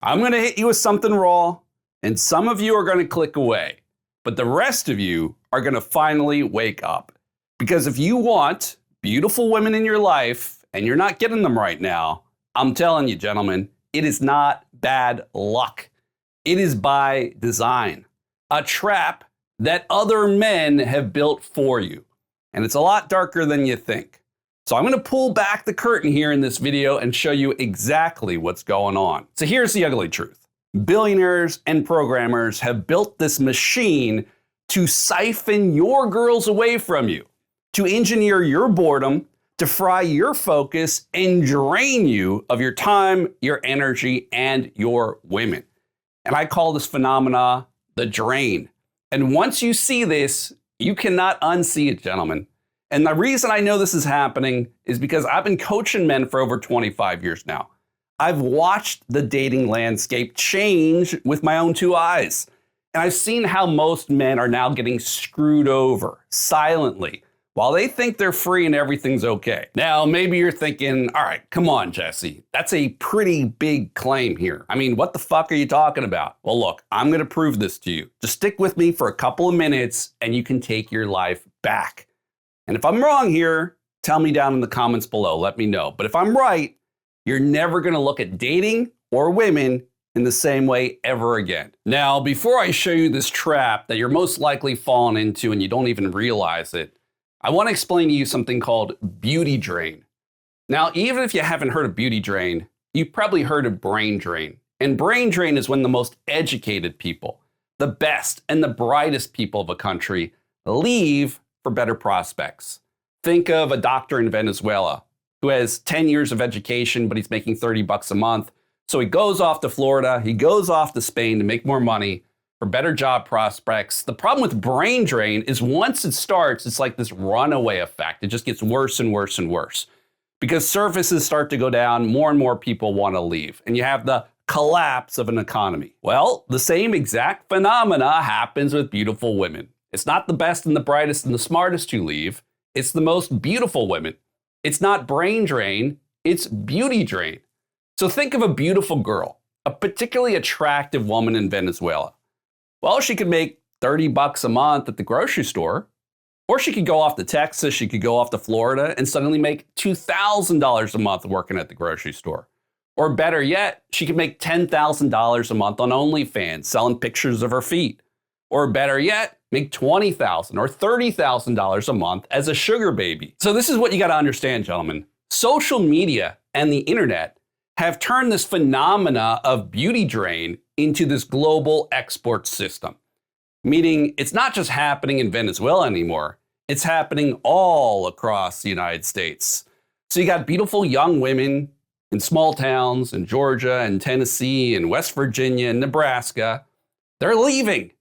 I'm going to hit you with something raw, and some of you are going to click away, but the rest of you are going to finally wake up. Because if you want beautiful women in your life and you're not getting them right now, I'm telling you, gentlemen, it is not bad luck. It is by design, a trap that other men have built for you. And it's a lot darker than you think. So I'm going to pull back the curtain here in this video and show you exactly what's going on. So here's the ugly truth. Billionaires and programmers have built this machine to siphon your girls away from you, to engineer your boredom, to fry your focus, and drain you of your time, your energy, and your women. And I call this phenomena the drain. And once you see this, you cannot unsee it, gentlemen. And the reason I know this is happening is because I've been coaching men for over 25 years now. I've watched the dating landscape change with my own two eyes. And I've seen how most men are now getting screwed over silently while they think they're free and everything's okay. Now, maybe you're thinking, all right, come on, Jesse. That's a pretty big claim here. I mean, what the fuck are you talking about? Well, look, I'm going to prove this to you. Just stick with me for a couple of minutes and you can take your life back. And if I'm wrong here, tell me down in the comments below. Let me know. But if I'm right, you're never going to look at dating or women in the same way ever again. Now, before I show you this trap that you're most likely falling into and you don't even realize it, I want to explain to you something called beauty drain. Now, even if you haven't heard of beauty drain, you've probably heard of brain drain. And brain drain is when the most educated people, the best and the brightest people of a country leave for better prospects. Think of a doctor in Venezuela who has 10 years of education, but he's making $30 a month. So he goes off to Florida, he goes off to Spain to make more money for better job prospects. The problem with brain drain is once it starts, it's like this runaway effect. It just gets worse and worse and worse. Because services start to go down, more and more people want to leave. And you have the collapse of an economy. Well, the same exact phenomena happens with beautiful women. It's not the best and the brightest and the smartest who leave. It's the most beautiful women. It's not brain drain, it's beauty drain. So think of a beautiful girl, a particularly attractive woman in Venezuela. Well, she could make $30 a month at the grocery store, or she could go off to Texas, she could go off to Florida and suddenly make $2,000 a month working at the grocery store. Or better yet, she could make $10,000 a month on OnlyFans, selling pictures of her feet. Or better yet, make $20,000 or $30,000 a month as a sugar baby. So this is what you got to understand, gentlemen. Social media and the internet have turned this phenomena of beauty drain into this global export system. Meaning it's not just happening in Venezuela anymore, it's happening all across the United States. So you got beautiful young women in small towns in Georgia and Tennessee and West Virginia and Nebraska. They're leaving.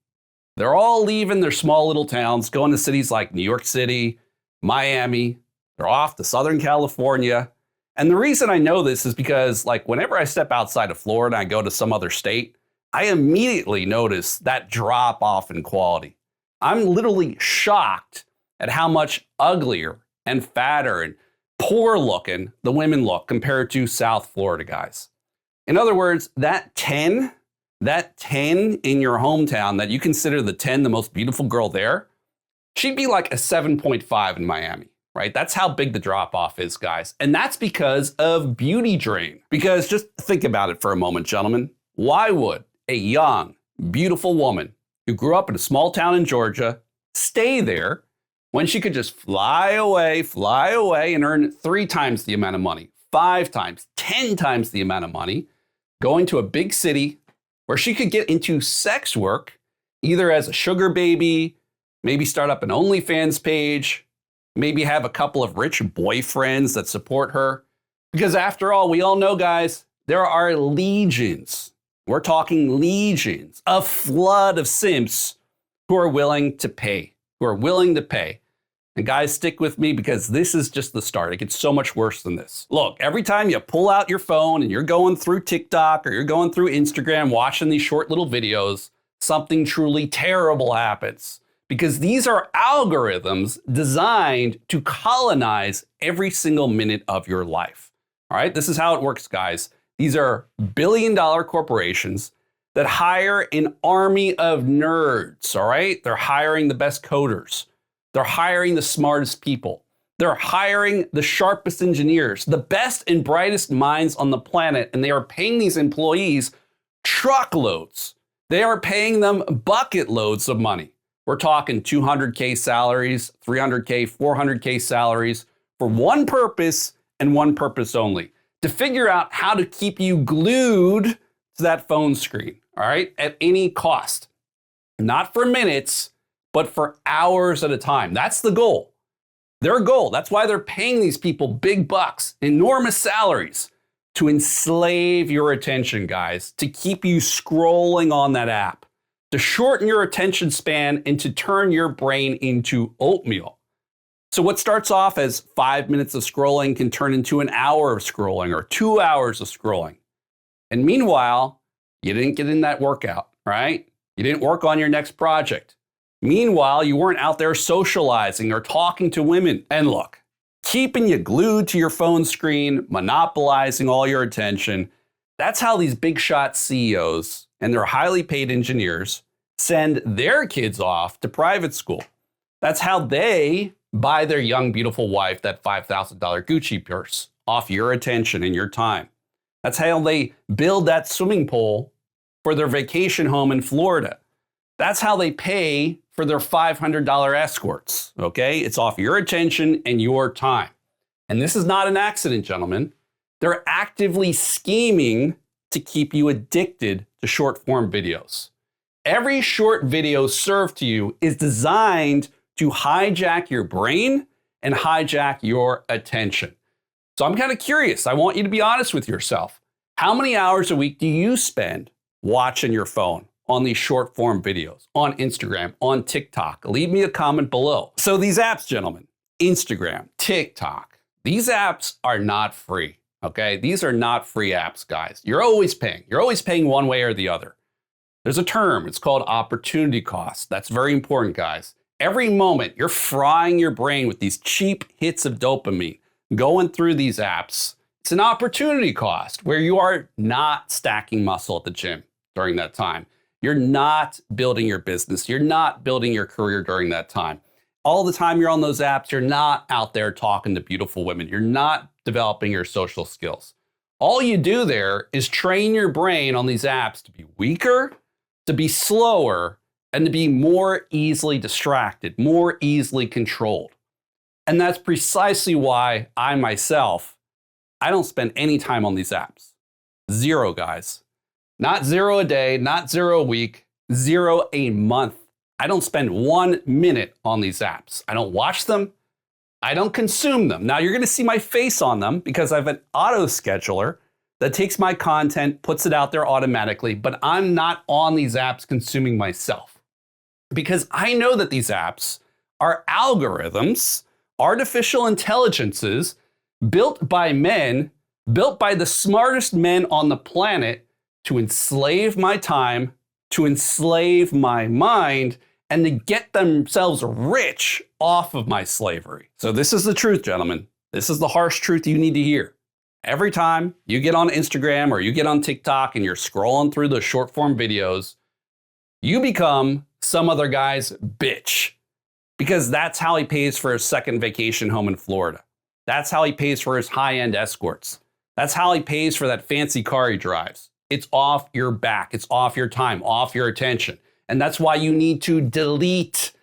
They're all leaving their small little towns, going to cities like New York City, Miami. They're off to Southern California. And the reason I know this is because, like, whenever I step outside of Florida and I go to some other state, I immediately notice that drop off in quality. I'm literally shocked at how much uglier and fatter and poor looking the women look compared to South Florida guys. In other words, that 10 in your hometown that you consider the 10 the most beautiful girl there, she'd be like a 7.5 in Miami. Right? That's how big the drop off is, guys. And that's because of beauty drain. Because just think about it for a moment, gentlemen. Why would a young, beautiful woman who grew up in a small town in Georgia stay there when she could just fly away and earn 3 times the amount of money, 5 times, 10 times the amount of money, going to a big city where she could get into sex work, either as a sugar baby, maybe start up an OnlyFans page, maybe have a couple of rich boyfriends that support her. Because after all, we all know, guys, there are legions. We're talking legions, a flood of simps who are willing to pay, And guys, stick with me because this is just the start. It gets so much worse than this. Look, every time you pull out your phone and you're going through TikTok or you're going through Instagram, watching these short little videos, something truly terrible happens. Because these are algorithms designed to colonize every single minute of your life. All right, this is how it works, guys. These are billion-dollar corporations that hire an army of nerds, all right? They're hiring the best coders. They're hiring the smartest people. They're hiring the sharpest engineers, the best and brightest minds on the planet, and they are paying these employees truckloads. They are paying them bucket loads of money. We're talking 200K salaries, 300K, 400K salaries for one purpose and one purpose only: to figure out how to keep you glued to that phone screen, all right, at any cost. Not for minutes, but for hours at a time. That's the goal. Their goal. That's why they're paying these people big bucks, enormous salaries, to enslave your attention, guys, to keep you scrolling on that app, to shorten your attention span and to turn your brain into oatmeal. So what starts off as 5 minutes of scrolling can turn into an hour of scrolling or 2 hours of scrolling. And meanwhile, you didn't get in that workout, right? You didn't work on your next project. Meanwhile, you weren't out there socializing or talking to women. And look, keeping you glued to your phone screen, monopolizing all your attention, that's how these big shot CEOs and their highly paid engineers send their kids off to private school. That's how they buy their young, beautiful wife that $5,000 Gucci purse off your attention and your time. That's how they build that swimming pool for their vacation home in Florida. That's how they pay for their $500 escorts, okay? It's off your attention and your time. And this is not an accident, gentlemen. They're actively scheming to keep you addicted to short form videos. Every short video served to you is designed to hijack your brain and hijack your attention. So I'm kind of curious. I want you to be honest with yourself. How many hours a week do you spend watching your phone on these short form videos, on Instagram, on TikTok? Leave me a comment below. So these apps, gentlemen, Instagram, TikTok, these apps are not free, okay? These are not free apps, guys. You're always paying. You're always paying one way or the other. There's a term, it's called opportunity cost. That's very important, guys. Every moment you're frying your brain with these cheap hits of dopamine, going through these apps, it's an opportunity cost where you are not stacking muscle at the gym during that time. You're not building your business. You're not building your career during that time. All the time you're on those apps, you're not out there talking to beautiful women. You're not developing your social skills. All you do there is train your brain on these apps to be weaker, to be slower, and to be more easily distracted, more easily controlled. And that's precisely why I myself, I don't spend any time on these apps. Zero, guys. Not zero a day, not zero a week, zero a month. I don't spend 1 minute on these apps. I don't watch them. I don't consume them. Now you're going to see my face on them because I have an auto scheduler that takes my content, puts it out there automatically, but I'm not on these apps consuming myself. Because I know that these apps are algorithms, artificial intelligences built by men, built by the smartest men on the planet to enslave my time, to enslave my mind, and to get themselves rich off of my slavery. So this is the truth, gentlemen. This is the harsh truth you need to hear. Every time you get on Instagram or you get on TikTok and you're scrolling through the short form videos, you become some other guy's bitch, because that's how he pays for his second vacation home in Florida. That's how he pays for his high-end escorts. That's how he pays for that fancy car he drives. It's off your back. It's off your time, off your attention. And that's why you need to delete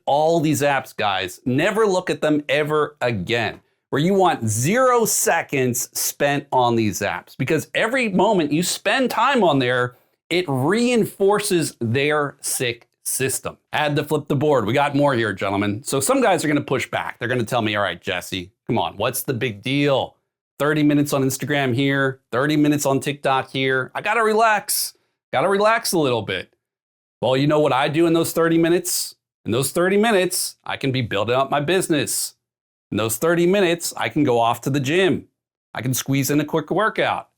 all these apps, guys. Never look at them ever again. Where you want 0 seconds spent on these apps, because every moment you spend time on there, it reinforces their sick system. I had to flip the board. We got more here, gentlemen. So some guys are going to push back. They're going to tell me, all right, Jesse, come on, what's the big deal? 30 minutes on Instagram here, 30 minutes on TikTok here. I got to relax. Got to relax a little bit. Well, you know what I do in those 30 minutes? In those 30 minutes, I can be building up my business. In those 30 minutes, I can go off to the gym. I can squeeze in a quick workout.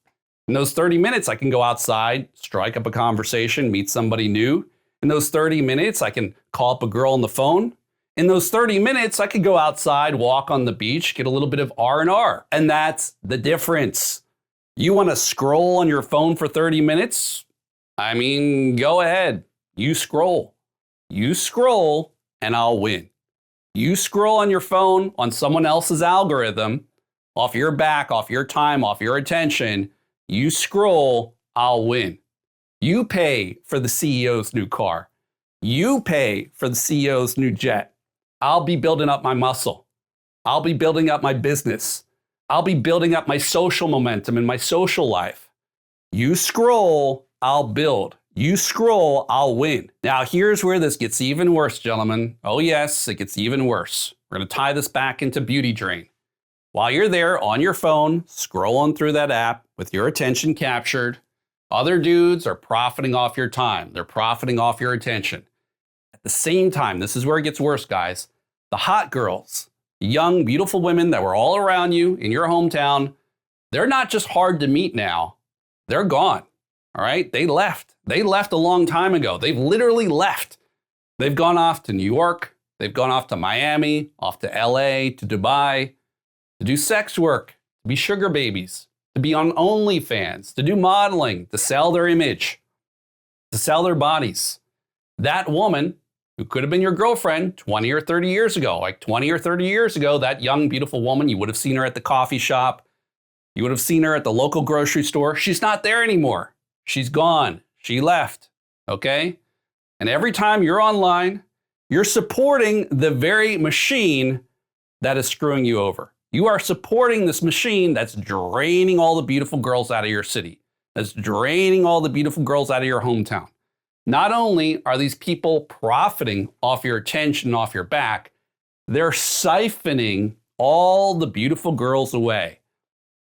In those 30 minutes, I can go outside, strike up a conversation, meet somebody new. In those 30 minutes, I can call up a girl on the phone. In those 30 minutes, I could go outside, walk on the beach, get a little bit of R&R. And that's the difference. You want to scroll on your phone for 30 minutes? I mean, go ahead. You scroll. You scroll and I'll win. You scroll on your phone on someone else's algorithm, off your back, off your time, off your attention. You scroll, I'll win. You pay for the CEO's new car. You pay for the CEO's new jet. I'll be building up my muscle. I'll be building up my business. I'll be building up my social momentum in my social life. You scroll, I'll build. You scroll, I'll win. Now, here's where this gets even worse, gentlemen. Oh, yes, it gets even worse. We're going to tie this back into beauty drain. While you're there on your phone, scrolling through that app with your attention captured, other dudes are profiting off your time. They're profiting off your attention. At the same time, this is where it gets worse, guys. The hot girls, young, beautiful women that were all around you in your hometown, they're not just hard to meet now. They're gone. All right? They left. They left a long time ago. They've literally left. They've gone off to New York. They've gone off to Miami, off to LA, to Dubai, to do sex work, to be sugar babies, to be on OnlyFans, to do modeling, to sell their image, to sell their bodies. That woman who could have been your girlfriend 20 or 30 years ago, like 20 or 30 years ago, that young, beautiful woman, you would have seen her at the coffee shop. You would have seen her at the local grocery store. She's not there anymore. She's gone. She left. Okay? And every time you're online, you're supporting the very machine that is screwing you over. You are supporting this machine that's draining all the beautiful girls out of your city, that's draining all the beautiful girls out of your hometown. Not only are these people profiting off your attention, off your back, they're siphoning all the beautiful girls away.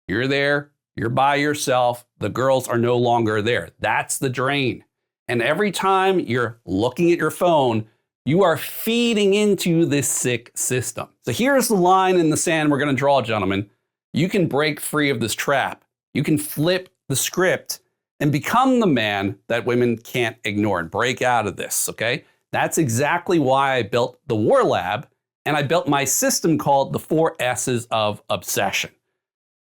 You're there, you're by yourself, the girls are no longer there. That's the drain. And every time you're looking at your phone, you are feeding into this sick system. So here's the line in the sand we're going to draw, gentlemen. You can break free of this trap. You can flip the script and become the man that women can't ignore and break out of this, okay? That's exactly why I built the War Lab, and I built my system called the 4 S's of Obsession.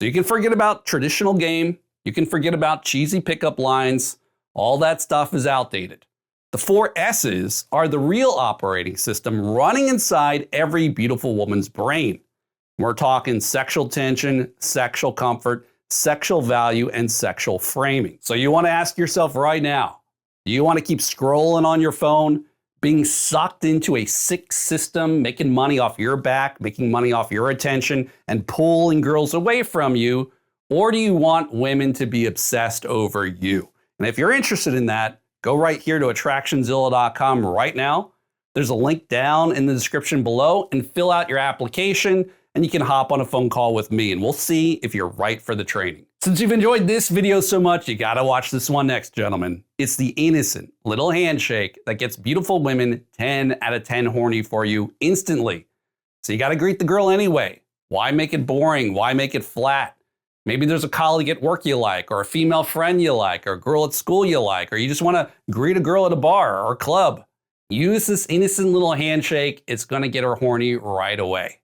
So you can forget about traditional game. You can forget about cheesy pickup lines. All that stuff is outdated. The 4 S's are the real operating system running inside every beautiful woman's brain. We're talking sexual tension, sexual comfort, sexual value, and sexual framing. So you want to ask yourself right now, do you want to keep scrolling on your phone, being sucked into a sick system, making money off your back, making money off your attention, and pulling girls away from you? Or do you want women to be obsessed over you? And if you're interested in that, go right here to attractionzilla.com right now. There's a link down in the description below, and fill out your application, and you can hop on a phone call with me, and we'll see if you're right for the training. Since you've enjoyed this video so much, you gotta watch this one next, gentlemen. It's the innocent little handshake that gets beautiful women 10 out of 10 horny for you instantly. So you gotta greet the girl anyway. Why make it boring? Why make it flat? Maybe there's a colleague at work you like, or a female friend you like, or a girl at school you like, or you just wanna greet a girl at a bar or club. Use this innocent little handshake. It's gonna get her horny right away.